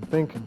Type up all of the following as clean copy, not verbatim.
Thinking.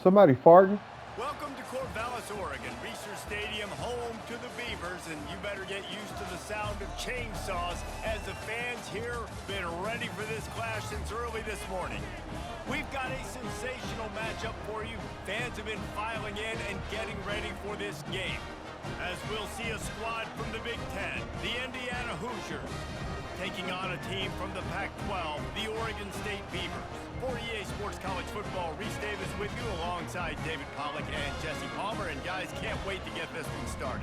Somebody farting? Welcome to Corvallis, Oregon, Reser Stadium, home to the Beavers, and you better get used to the sound of chainsaws as the fans here been ready for this clash since early this morning. We've got a sensational matchup for you. Fans have been filing in and getting ready for this game, as we'll see a squad from the Big Ten, the Indiana Hoosiers, taking on a team from the Pac-12, the Oregon State Beavers. For EA Sports College Football, Reese Davis with you alongside David Pollack and Jesse Palmer. And guys, can't wait to get this one started.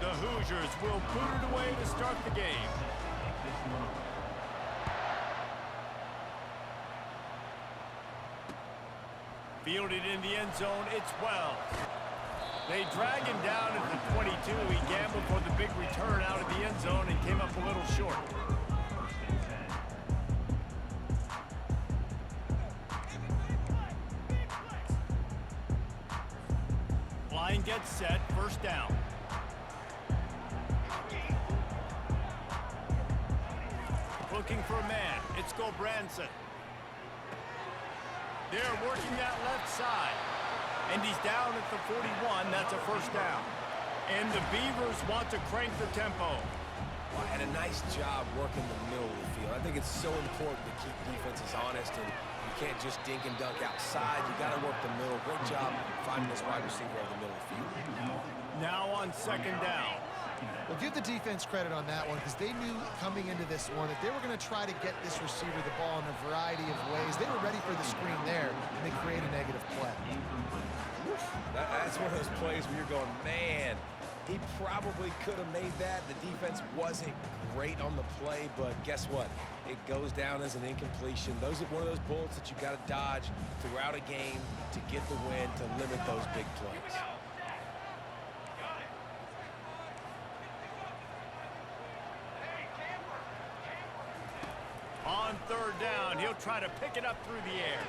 The Hoosiers will boot it away to start the game. Fielded in the end zone, it's Wells. They drag him down at the 22. He gambled for the big return out of the end zone and came up a little short. Line gets set, first down. Looking for a man, it's Gulbranson. They're working that left side. And he's down at the 41. That's a first down. And the Beavers want to crank the tempo. Well, and a nice job working the middle of the field. I think it's so important to keep defenses honest, and you can't just dink and dunk outside. You got to work the middle. Great job finding this wide receiver over the middle of the field. Now on second down. Well, give the defense credit on that one, because they knew coming into this one that they were going to try to get this receiver the ball in a variety of ways. They were ready for the screen there, and they create a negative play. That's one of those plays where you're going, man, he probably could have made that. The defense wasn't great on the play, but guess what? It goes down as an incompletion. Those are one of those bullets that you got to dodge throughout a game to get the win, to limit those big plays. On third down, he'll try to pick it up through the air.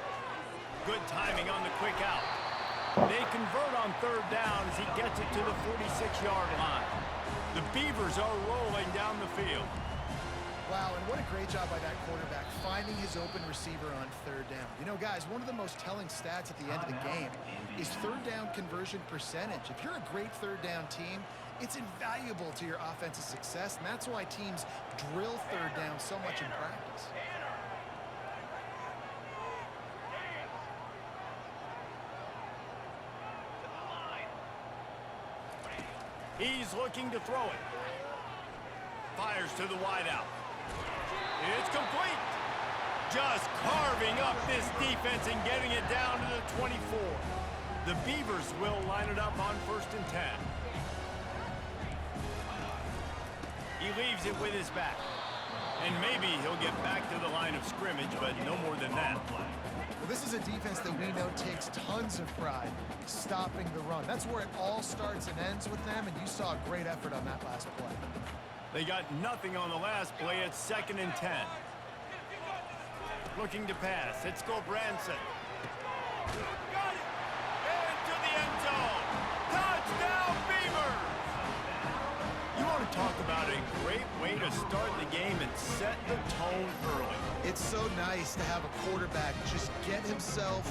Good timing on the quick out. They convert on third down as he gets it to the 46-yard line. The Beavers are rolling down the field. Wow, and what a great job by that quarterback, finding his open receiver on third down. You know, guys, one of the most telling stats at the end of the game is third down conversion percentage. If you're a great third down team, it's invaluable to your offensive success, and that's why teams drill third down so much in practice. He's looking to throw it. Fires to the wideout. It's complete. Just carving up this defense and getting it down to the 24. The Beavers will line it up on 1st and 10. He leaves it with his back. And maybe he'll get back to the line of scrimmage, but no more than that. Well, this is a defense that we know takes tons of pride stopping the run. That's where it all starts and ends with them, and you saw a great effort on that last play. They got nothing on the last play. It's 2nd and 10. Looking to pass. It's Gulbranson. Got it! Into the end zone. Touchdown, Beavers! You want to talk about a great way to start the game and set the tone early. It's so nice to have a quarterback just get himself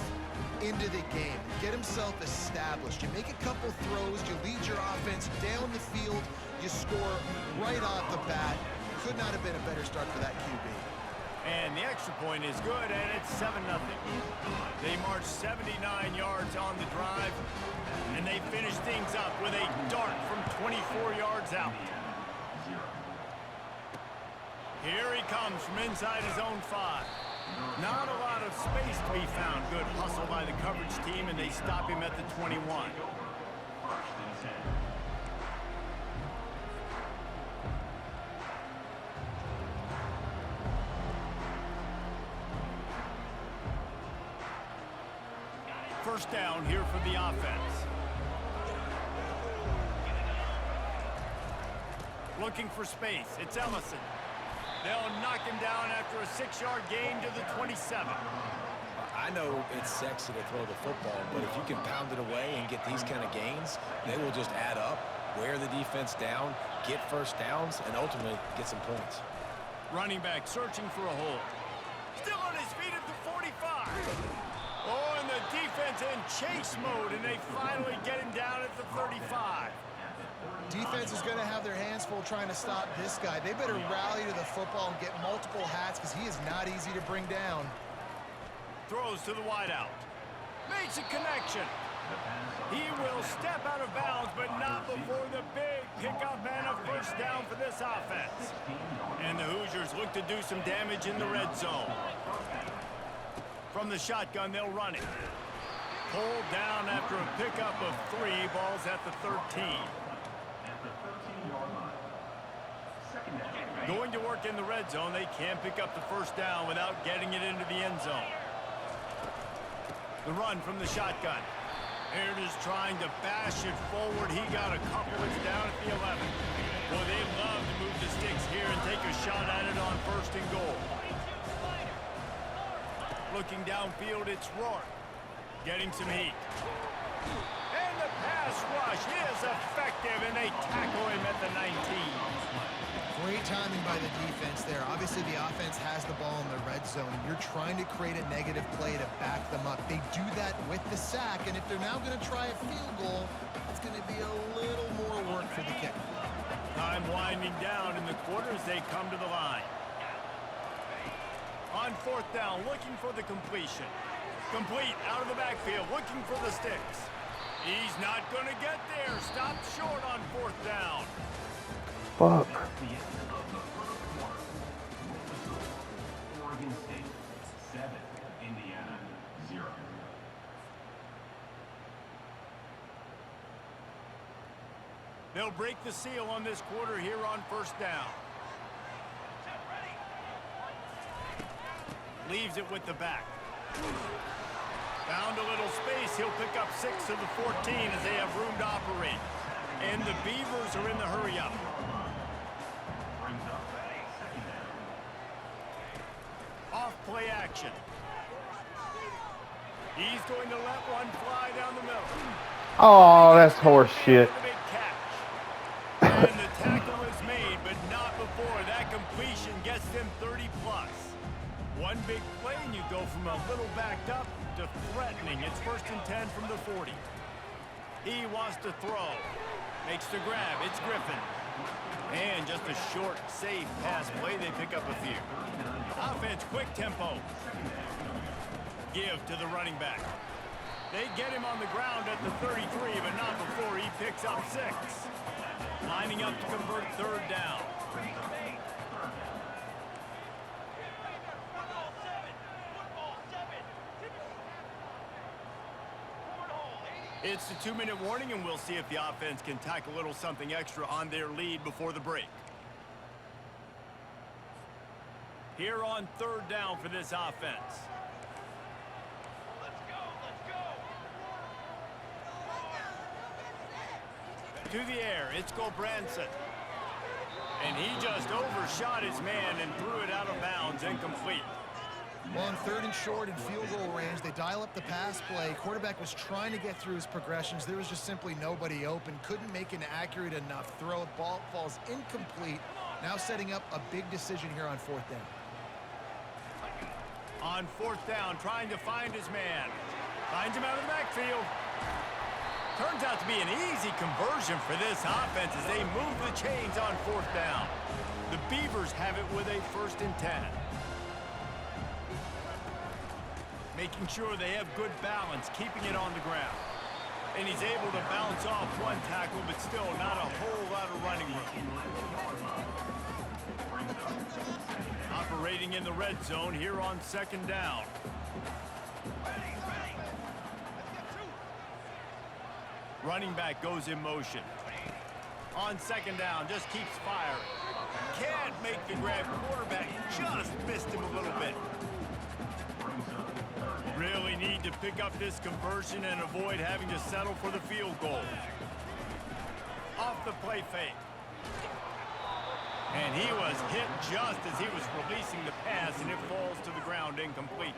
into the game, get himself established. You make a couple throws, you lead your offense down the field, you score right off the bat. Could not have been a better start for that QB. And the extra point is good, and it's 7-0. They marched 79 yards on the drive, and they finished things up with a dart from 24 yards out. Here he comes from inside his own 5. Not a lot of space to be found. Good hustle by the coverage team, and they stop him at the 21. First down here for the offense. Looking for space. It's Ellison. They'll knock him down after a 6-yard gain to the 27. I know it's sexy to throw the football, but if you can pound it away and get these kind of gains, they will just add up, wear the defense down, get first downs, and ultimately get some points. Running back searching for a hole. Still on his feet at the 45. Oh, and the defense in chase mode, and they finally get him down at the 35. Defense is going to have their hands full trying to stop this guy. They better rally to the football and get multiple hats because he is not easy to bring down. Throws to the wideout. Makes a connection. He will step out of bounds, but not before the big pickup and a first down for this offense. And the Hoosiers look to do some damage in the red zone. From the shotgun, they'll run it. Pulled down after a pickup of 3, balls at the 13. Going to work in the red zone, they can't pick up the first down without getting it into the end zone. The run from the shotgun. Aaron is trying to bash it forward. He got a couple. It's down at the 11. Boy, they love to move the sticks here and take a shot at it on 1st and goal. Looking downfield, it's Rourke. Getting some heat. And the pass rush is effective, and they tackle him at the 19. Great timing by the defense there. Obviously, the offense has the ball in the red zone, and you're trying to create a negative play to back them up. They do that with the sack, and if they're now going to try a field goal, it's going to be a little more work for the kicker. Time winding down in the quarter as they come to the line. On 4th down, looking for the completion. Complete out of the backfield, looking for the sticks. He's not going to get there. Stopped short on 4th down. Fuck. Oregon State 7, Indiana 0. They'll break the seal on this quarter here on 1st down. Leaves it with the back. Found a little space. He'll pick up 6 of the 14 as they have room to operate. And the Beavers are in the hurry-up. Off play action. He's going to let one fly down the middle. Oh, that's horse shit. The big catch. And the tackle is made, but not before that completion gets them 30+. One big play, and you go from a little backed up to threatening. It's 1st and 10 from the 40. He wants to throw. Makes the grab. It's Griffin. And just a short, safe pass play. They pick up a few. Offense, quick tempo. Give to the running back. They get him on the ground at the 33, but not before he picks up 6. Lining up to convert 3rd down. It's the 2-minute warning, and we'll see if the offense can tack a little something extra on their lead before the break. Here on 3rd down for this offense. To the air, it's Gulbranson. And he just overshot his man and threw it out of bounds, incomplete. Well, on 3rd and short and field goal range, they dial up the pass play. Quarterback was trying to get through his progressions. There was just simply nobody open. Couldn't make an accurate enough throw. Ball falls incomplete. Now setting up a big decision here on 4th down. On 4th down, trying to find his man. Finds him out of the backfield. Turns out to be an easy conversion for this offense as they move the chains on 4th down. The Beavers have it with a 1st and 10. making sure they have good balance, keeping it on the ground. And he's able to bounce off one tackle, but still not a whole lot of running room. Operating in the red zone here on 2nd down. Running back goes in motion. On 2nd down, just keeps firing. Can't make the grab. Quarterback just missed him a little bit. Really need to pick up this conversion and avoid having to settle for the field goal. Off the play fake. And he was hit just as he was releasing the pass, and it falls to the ground incomplete.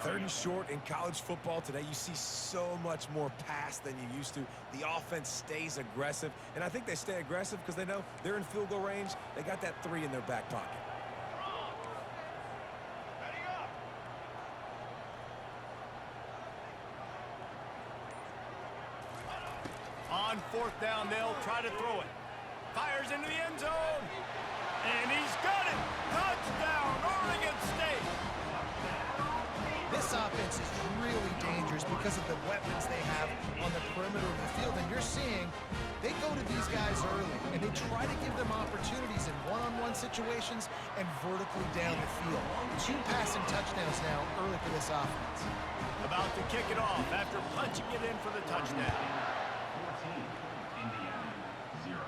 3rd and short in college football today. You see so much more pass than you used to. The offense stays aggressive, and I think they stay aggressive because they know they're in field goal range. They got that 3 in their back pocket. On 4th down, they'll try to throw it. Fires into the end zone. And he's got it. Touchdown, Oregon State. This offense is really dangerous because of the weapons they have on the perimeter of the field. And you're seeing they go to these guys early, and they try to give them opportunities in one-on-one situations and vertically down the field. 2 passing touchdowns now early for this offense. About to kick it off after punching it in for the touchdown. 14, Indiana, 0.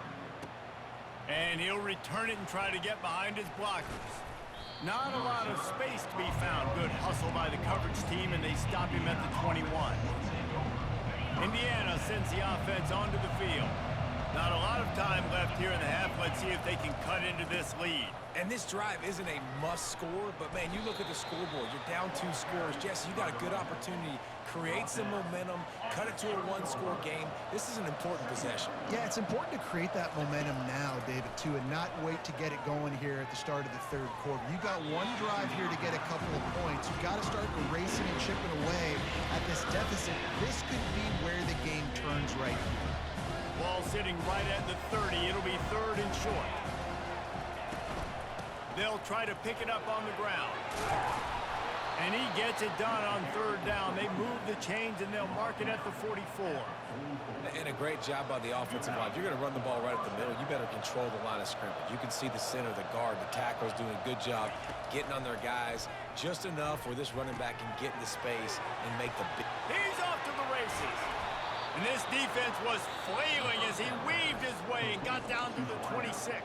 And he'll return it and try to get behind his blockers. Not a lot of space to be found. Good hustle by the coverage team, and they stop him at the 21. Indiana sends the offense onto the field. Not a lot of time left here in the half. Let's see if they can cut into this lead. And this drive isn't a must score, but man, you look at the scoreboard, you're down 2 scores. Jesse, you got a good opportunity. Create some momentum, cut it to a 1-score game. This is an important possession. Yeah, it's important to create that momentum now, David, too, and not wait to get it going here at the start of the 3rd quarter. You got 1 drive here to get a couple of points. You've got to start erasing and chipping away at this deficit. This could be where the game turns right here. Ball sitting right at the 30. It'll be 3rd and short. They'll try to pick it up on the ground. And he gets it done on 3rd down. They move the chains, and they'll mark it at the 44. And a great job by the offensive line. If you're going to run the ball right at the middle, you better control the line of scrimmage. You can see the center, the guard, the tackle's doing a good job getting on their guys just enough where this running back can get into space and make the big... He's off to the races. And this defense was flailing as he weaved his way and got down to the 26.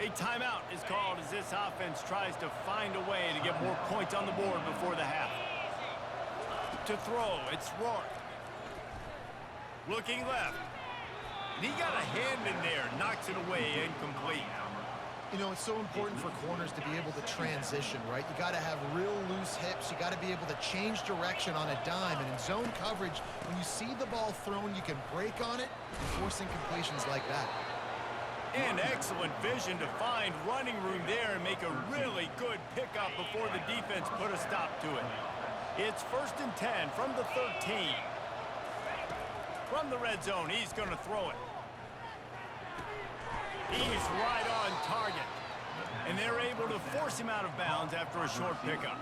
A timeout is called as this offense tries to find a way to get more points on the board before the half. To throw, it's Rourke. Looking left. And he got a hand in there, knocks it away, incomplete. You know, it's so important for corners to be able to transition, right? You got to have real loose hips. You got to be able to change direction on a dime. And in zone coverage, when you see the ball thrown, you can break on it and force incompletions like that. And excellent vision to find running room there and make a really good pickup before the defense put a stop to it. It's 1st and 10 from the 13. From the red zone, he's going to throw it. He's right on target. And they're able to force him out of bounds after a short pickup.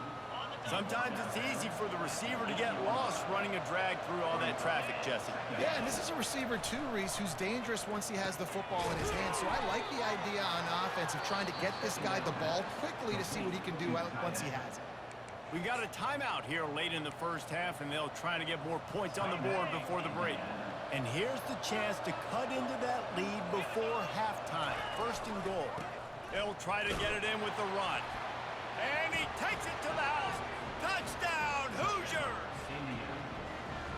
Sometimes it's easy for the receiver to get lost running a drag through all that traffic, Jesse. Yeah, and this is a receiver too, Reese, who's dangerous once he has the football in his hands. So I like the idea on offense of trying to get this guy the ball quickly to see what he can do once he has it. We got a timeout here late in the first half, and they'll try to get more points on the board before the break. And here's the chance to cut into that lead before halftime. 1st and goal. They'll try to get it in with the run. And he takes it to the house. Touchdown, Hoosiers!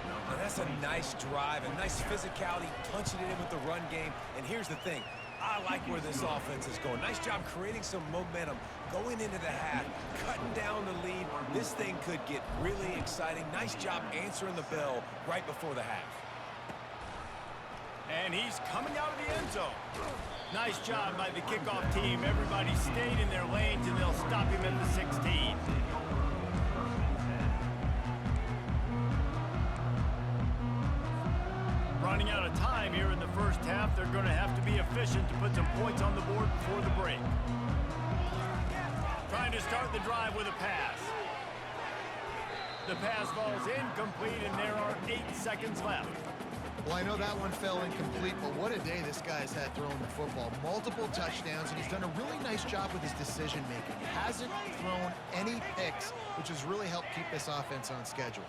Now that's a nice drive, a nice physicality, punching it in with the run game. And here's the thing. I like where this offense is going. Nice job creating some momentum, going into the half, cutting down the lead. This thing could get really exciting. Nice job answering the bell right before the half. And he's coming out of the end zone. Nice job by the kickoff team. Everybody stayed in their lanes, and they'll stop him at the 16. Running out of time here in the first half. They're going to have to be efficient to put some points on the board before the break. Trying to start the drive with a pass. The pass falls incomplete, and there are 8 seconds left. Well, I know that one fell incomplete, but what a day this guy's had throwing the football. Multiple touchdowns, and he's done a really nice job with his decision-making. He hasn't thrown any picks, which has really helped keep this offense on schedule.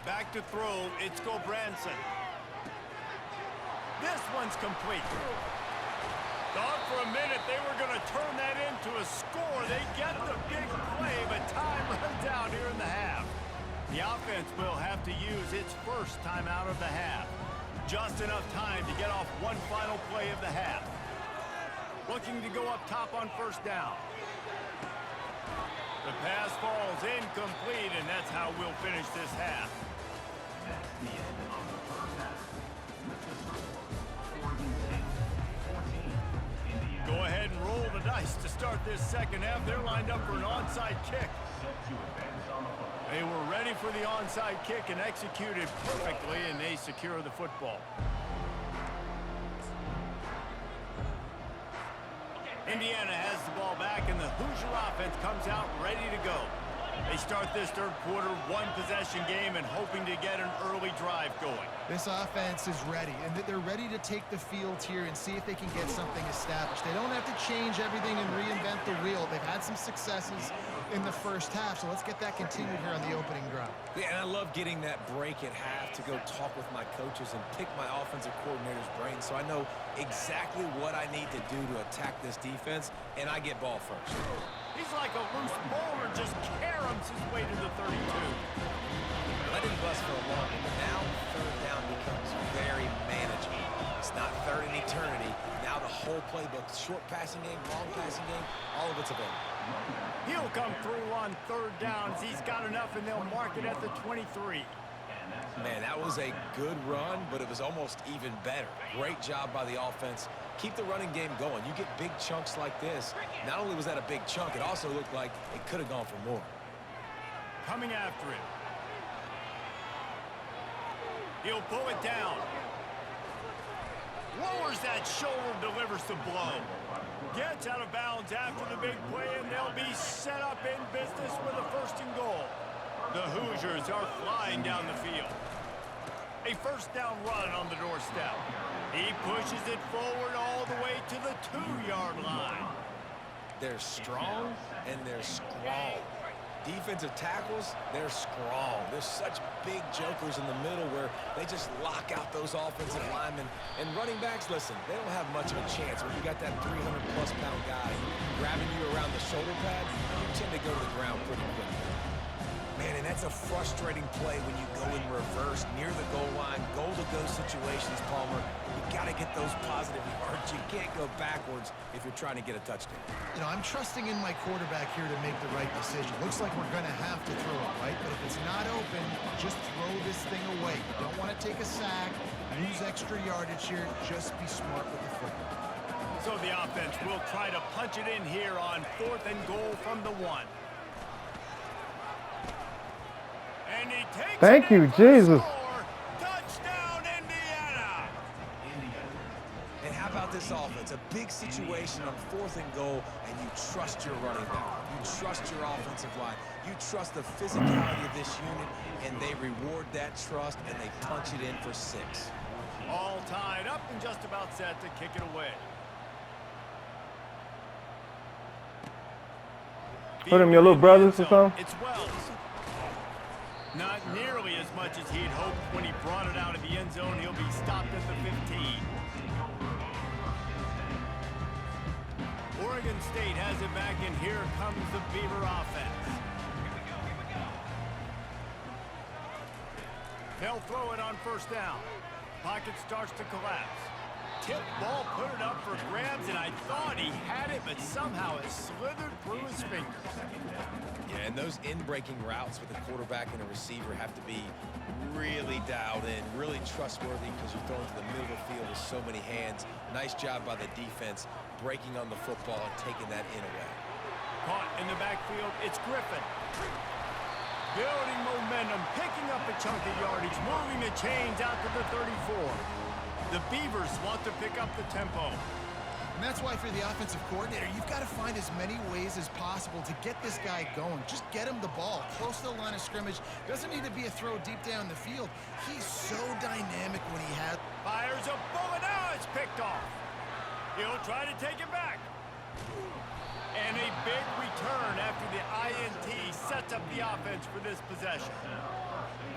Back to throw, it's Gobranson. This one's complete. Thought for a minute they were going to turn that into a score. They get the big play, but time runs out here in the half. The offense will have to use its first timeout of the half. Just enough time to get off one final play of the half. Looking to go up top on first down. The pass falls incomplete, and that's how we'll finish this half. That's the end of the first half. With the score, Oregon State 14, Indiana. Go ahead and roll the dice to start this second half. They're lined up for an onside kick. Set to advance on the football. They were ready for the onside kick and executed perfectly, and they secure the football. Indiana has the ball back, and the Hoosier offense comes out ready to go. They start this third quarter one-possession game and hoping to get an early drive going. This offense is ready, and they're ready to take the field here and see if they can get something established. They don't have to change everything and reinvent the wheel. They've had some successes in the first half, so let's get that continued here on the opening drive. Yeah, and I love getting that break at half to go talk with my coaches and pick my offensive coordinator's brain so I know exactly what I need to do to attack this defense, and I get ball first. He's like a loose bowler, just caroms his way to the 32. Let him bust for a long one, but now third down becomes very manageable. It's not third in eternity. Now the whole playbook, short passing game, long passing game, all of it's available. He'll come through on third downs. He's got enough, and they'll mark it at the 23. Man, that was a good run, but it was almost even better. Great job by the offense. Keep the running game going. You get big chunks like this. Not only was that a big chunk, it also looked like it could have gone for more. Coming after it. He'll pull it down. Lowers that shoulder, delivers the blow. Gets out of bounds after the big play, and they'll be set up in business with a first and goal. The Hoosiers are flying down the field. A first down run on the doorstep. He pushes it forward all the way to the 2-yard line. They're strong, and they're strong. Defensive tackles, they're strong. There's such big jokers in the middle where they just lock out those offensive linemen. And running backs, listen, they don't have much of a chance. When you got that 300-plus pound guy grabbing you around the shoulder pad, you tend to go to the ground pretty quickly. Man, and that's a frustrating play when you go in reverse near the goal line, goal-to-go situations, Palmer. You got to get those positive yards. You can't go backwards if you're trying to get a touchdown. You know, I'm trusting in my quarterback here to make the right decision. Looks like we're going to have to throw it, right? But if it's not open, just throw this thing away. You don't want to take a sack, lose extra yardage here. Just be smart with the football. So the offense will try to punch it in here on 4th and goal from the 1. And he takes Thank you, it in for the Jesus. score. Touchdown, Indiana! And how about this offense? A big situation on 4th and goal, and you trust your running back. You trust your offensive line. You trust the physicality of this unit, and they reward that trust, and they punch it in for 6. All tied up and just about set to kick it away. Put him your little brothers or something? It's Wells. Not nearly as much as he'd hoped when he brought it out of the end zone. He'll be stopped at the 15. Oregon State has it back, and here comes the Beaver offense. They'll throw it on first down. Pocket starts to collapse. Tip ball, put it up for grabs, and I thought he had it, but somehow it slithered through his fingers. Yeah, and those in-breaking routes with a quarterback and a receiver have to be really dialed in, really trustworthy, because you're throwing to the middle of the field with so many hands. Nice job by the defense breaking on the football and taking that in away. Caught in the backfield, it's Griffin. Building momentum, picking up a chunk of yardage, moving the chains out to the 34. The Beavers want to pick up the tempo. And that's why for the offensive coordinator, you've got to find as many ways as possible to get this guy going. Just get him the ball close to the line of scrimmage. Doesn't need to be a throw deep down the field. He's so dynamic when he has. Fires a bullet. Now it's picked off. He'll try to take it back. And a big return after the INT sets up the offense for this possession.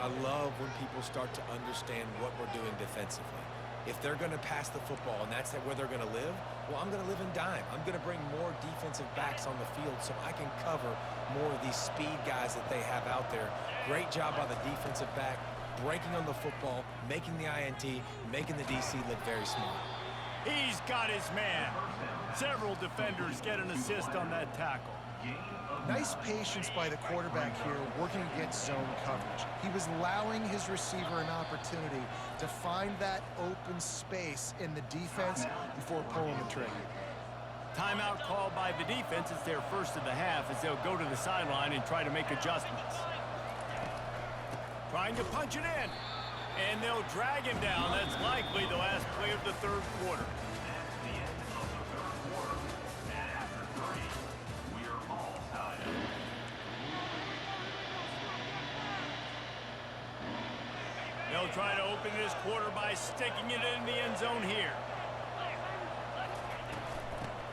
I love when people start to understand what we're doing defensively. If they're going to pass the football and that's where they're going to live, well, I'm going to live in dime. I'm going to bring more defensive backs on the field so I can cover more of these speed guys that they have out there. Great job by the defensive back, breaking on the football, making the INT, making the DC look very smart. He's got his man. Several defenders get an assist on that tackle. Nice patience by the quarterback here, working against zone coverage. He was allowing his receiver an opportunity to find that open space in the defense before pulling the trigger. Timeout called by the defense. It's their first of the half as they'll go to the sideline and try to make adjustments. Trying to punch it in. And they'll drag him down. That's likely the last play of the third quarter. They'll try to open this quarter by sticking it in the end zone here.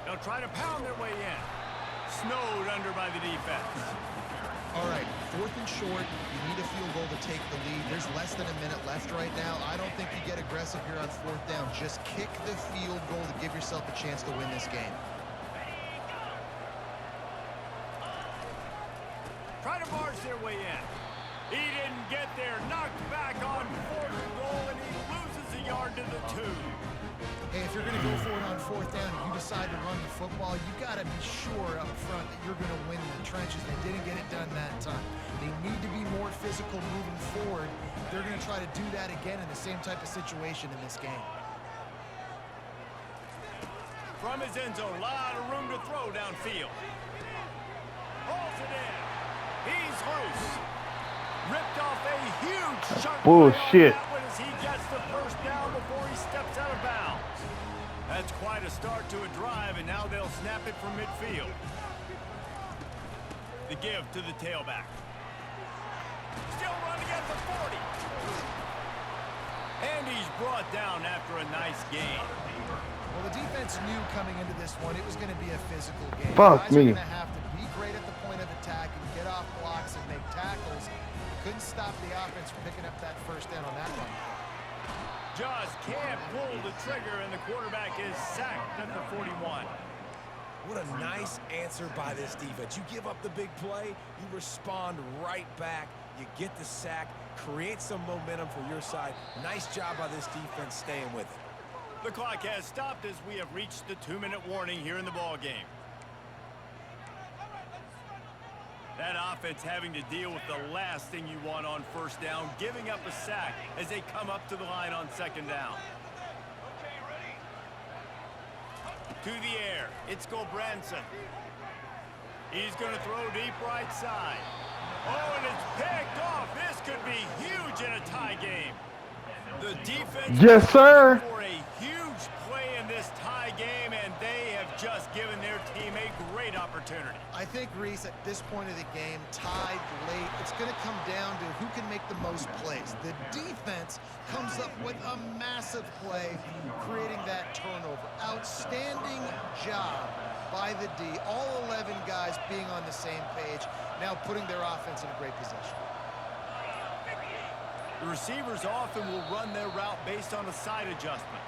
They'll try to pound their way in. Snowed under by the defense. All right, 4th and short. You need a field goal to take the lead. There's less than a minute left right now. I don't think you get aggressive here on 4th down. Just kick the field goal to give yourself a chance to win this game. Try to barge their way in. He didn't get there. Knocked back on 4th and goal, and he loses a yard to the 2. Hey, if you're going to go for it on 4th down and you decide to run the football, you've got to be sure up front that you're going to win in the trenches. They didn't get it done that time. They need to be more physical moving forward. They're going to try to do that again in the same type of situation in this game. From his end zone, a lot of room to throw downfield. Hauls it in. He's loose. Ripped off a huge chunk Bullshit. that one as he gets the first down before he steps out of bounds. That's quite a start to a drive, and now they'll snap it from midfield. The give to the tailback. Still running at the 40. And he's brought down after a nice gain. Well, the defense knew coming into this one it was going to be a physical game. Fuck Guys me. are going to have to be great at the point of attack and get off blocks and make tackles. Couldn't stop the offense from picking up that first down on that one. Just can't pull the trigger, and the quarterback is sacked at the 41. What a nice answer by this defense. You give up the big play, you respond right back, you get the sack, create some momentum for your side. Nice job by this defense staying with it. The clock has stopped as we have reached the 2-minute warning here in the ball game. That offense having to deal with the last thing you want on first down, giving up a sack as they come up to the line on second down. To the air, it's Gulbranson. He's going to throw deep right side. Oh, and it's picked off. This could be huge in a tie game. The defense Yes, sir. for a huge play in this tie game, and they have just given their team a great opportunity. I think, Reese, at this point of the game, tied late, it's going to come down to who can make the most plays. The defense comes up with a massive play, creating that turnover. Outstanding job by the D. All 11 guys being on the same page, now putting their offense in a great position. The receivers often will run their route based on a side adjustment.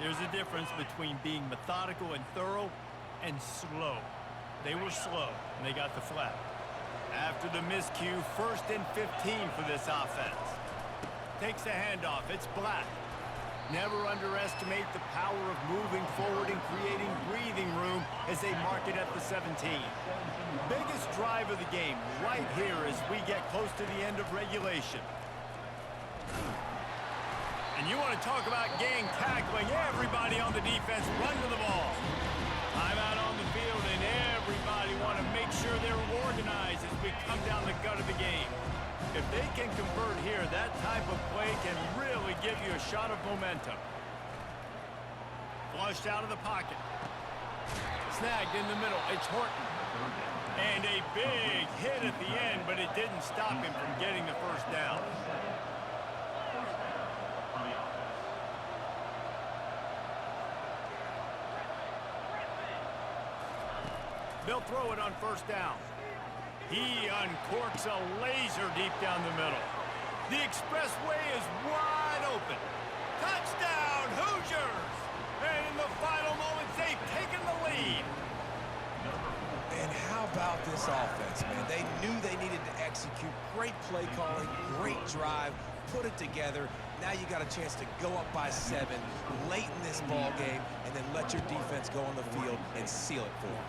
There's a difference between being methodical and thorough and slow. They were slow, and they got the flat. After the miscue, 1st and 15 for this offense. Takes the handoff. It's Black. Never underestimate the power of moving forward and creating breathing room as they mark it at the 17. Biggest drive of the game right here as we get close to the end of regulation. And you want to talk about gang tackling. Everybody on the defense run to the ball. Timeout on the field, and everybody want to make sure they're organized as we come down the gut of the game. If they can convert here, that type of play can really give you a shot of momentum. Flushed out of the pocket. Snagged in the middle. It's Horton. And a big hit at the end, but it didn't stop him from getting the first down. They'll throw it on first down. He uncorks a laser deep down the middle. The expressway is wide open. Touchdown, Hoosiers! And in the final moments, they've taken the lead. And how about this offense, man? They knew they needed to execute. Great play calling, great drive, put it together. Now you got a chance to go up by 7 late in this ball game and then let your defense go on the field and seal it for them.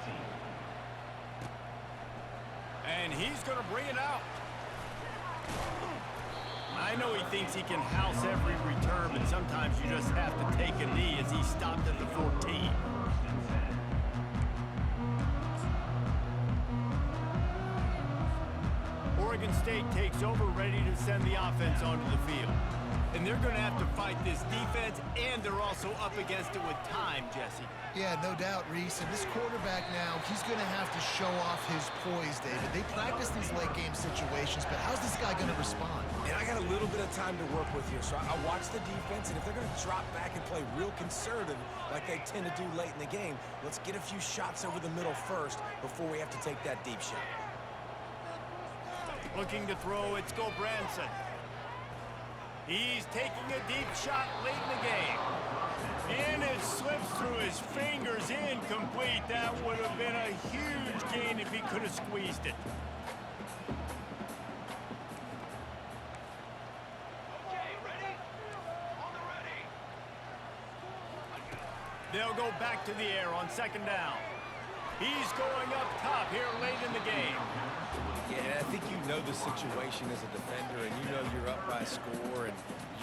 And he's going to bring it out. I know he thinks he can house every return, but sometimes you just have to take a knee as he stopped at the 14. Oregon State takes over, ready to send the offense onto the field. And they're going to have to fight this defense, and they're also up against it with time, Jesse. Yeah, no doubt, Reese. And this quarterback now, he's going to have to show off his poise, David. They practice these late-game situations, but how's this guy going to respond? And I got a little bit of time to work with here, so I watch the defense, and if they're going to drop back and play real conservative like they tend to do late in the game, let's get a few shots over the middle first before we have to take that deep shot. Looking to throw, it's Gulbranson. He's taking a deep shot late in the game. And it slips through his fingers, incomplete. That would have been a huge gain if he could have squeezed it. They'll go back to the air on second down. He's going up top here late in the game. Yeah, I think you know the situation as a defender, and you know you're up by a score, and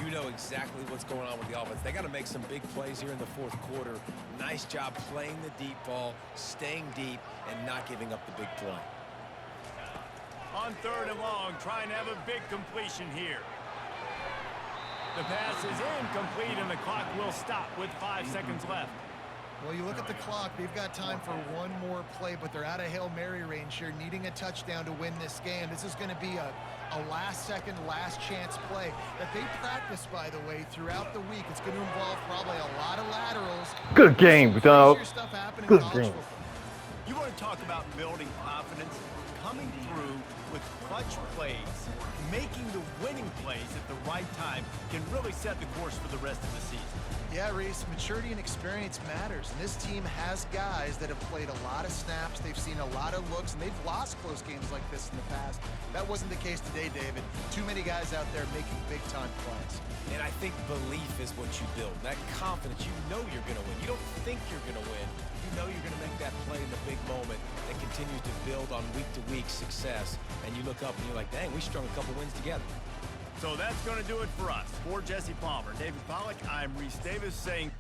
you know exactly what's going on with the offense. They got to make some big plays here in the fourth quarter. Nice job playing the deep ball, staying deep, and not giving up the big play. On third and long, trying to have a big completion here. The pass is incomplete, and the clock will stop with 5 seconds left. Well, you look at the clock, they've got time for one more play, but they're out of Hail Mary range here, needing a touchdown to win this game. This is going to be a last-second, last-chance play that they practice, by the way, throughout the week. It's going to involve probably a lot of laterals. Good game, dog. Good game. You want to talk about building confidence? Coming through with clutch plays, making the winning plays at the right time can really set the course for the rest of the season. Yeah, Reese, maturity and experience matters, and this team has guys that have played a lot of snaps, they've seen a lot of looks, and they've lost close games like this in the past. That wasn't the case today, David. Too many guys out there making big-time plays. And I think belief is what you build. That confidence, you know you're going to win. You don't think you're going to win. You know you're going to make that play in the big moment that continues to build on week-to-week success. And you look up and you're like, dang, we strung a couple wins together. So that's going to do it for us. For Jesse Palmer, David Pollack, I'm Reese Davis saying